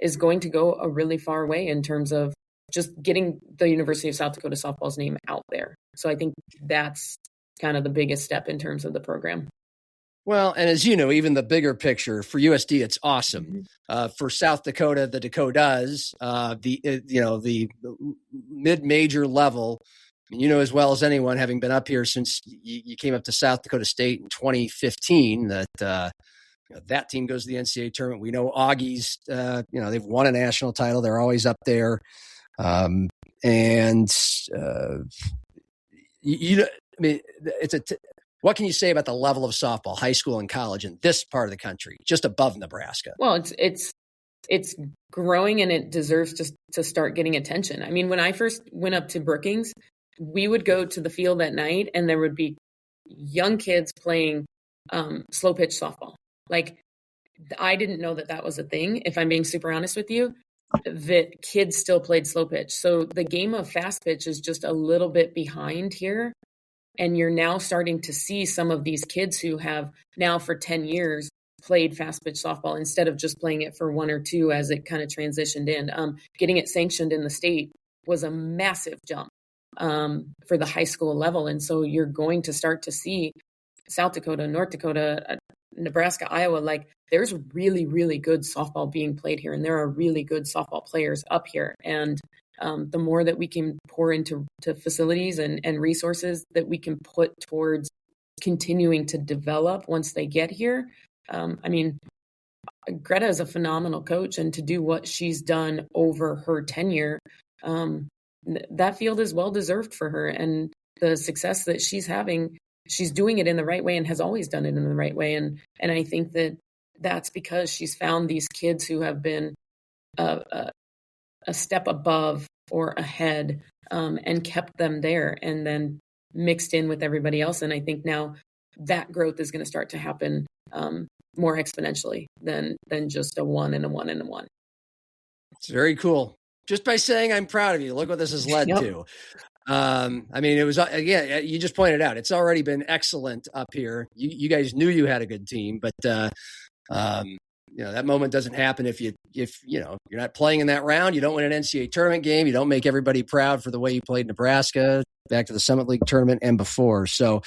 is going to go a really far way in terms of just getting the University of South Dakota softball's name out there. So I think that's kind of the biggest step in terms of the program. Well, and as you know, even the bigger picture for USD, it's awesome. For South Dakota, the Dakotas, the mid-major level, as well as anyone, having been up here since you came up to South Dakota State in 2015, that that team goes to the NCAA tournament. We know Augie's, they've won a national title. They're always up there. What can you say about the level of softball, high school and college in this part of the country, just above Nebraska? Well, it's growing, and it deserves just to start getting attention. I mean, when I first went up to Brookings, we would go to the field at night and there would be young kids playing slow pitch softball. Like, I didn't know that was a thing, if I'm being super honest with you. that kids still played slow pitch. So the game of fast pitch is just a little bit behind here. And you're now starting to see some of these kids who have now for 10 years played fast pitch softball instead of just playing it for 1 or 2 as it kind of transitioned in. Getting it sanctioned in the state was a massive jump for the high school level. And so you're going to start to see South Dakota, North Dakota, Nebraska, Iowa, like there's really, really good softball being played here. And there are really good softball players up here. And the more that we can pour into facilities and resources that we can put towards continuing to develop once they get here. I mean, Greta is a phenomenal coach, and to do what she's done over her tenure, that field is well deserved for her. And the success that she's having, she's doing it in the right way and has always done it in the right way. And I think that that's because she's found these kids who have been a step above or ahead, and kept them there and then mixed in with everybody else. And I think now that growth is going to start to happen more exponentially than just a 1 and a 1 and a 1. It's very cool. Just by saying I'm proud of you, look what this has led to. I mean, it was, again, you just pointed out, it's already been excellent up here. You guys knew you had a good team, but that moment doesn't happen if you're not playing in that round. You don't win an NCAA tournament game. You don't make everybody proud for the way you played Nebraska back to the Summit League tournament and before. So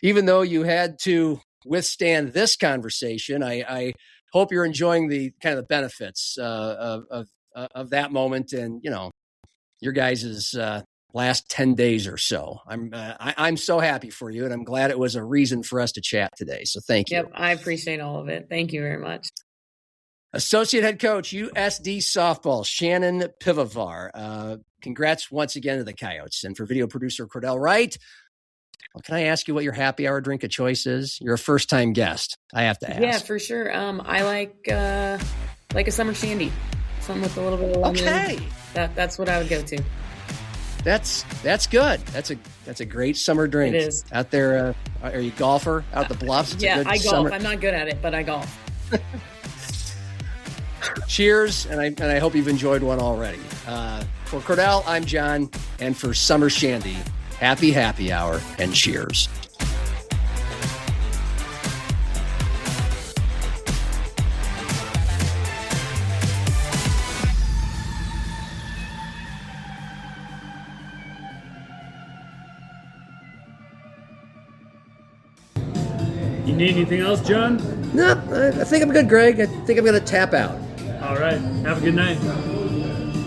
even though you had to withstand this conversation, I hope you're enjoying the kind of the benefits of that moment and, your guys' last 10 days or so. I'm so happy for you, and I'm glad it was a reason for us to chat today. So thank you. Yep, I appreciate all of it. Thank you very much. Associate head coach, USD softball, Shannon Pivovar. Congrats once again to the Coyotes. And for video producer Cordell Wright, well, can I ask you what your happy hour drink of choice is? You're a first-time guest. I have to ask. Yeah, for sure. I like a summer shandy, something with a little bit of lemon. Okay, that's what I would go to. That's good. That's a great summer drink. It is. Out there. Are you a golfer out the bluffs? Yeah, I golf. I'm not good at it, but I golf. Cheers, and I hope you've enjoyed one already. For Cordell, I'm John, and for Summer Shandy, happy hour and cheers. You need anything else, John? No, I think I'm good, Greg. I think I'm going to tap out. All right. Have a good night.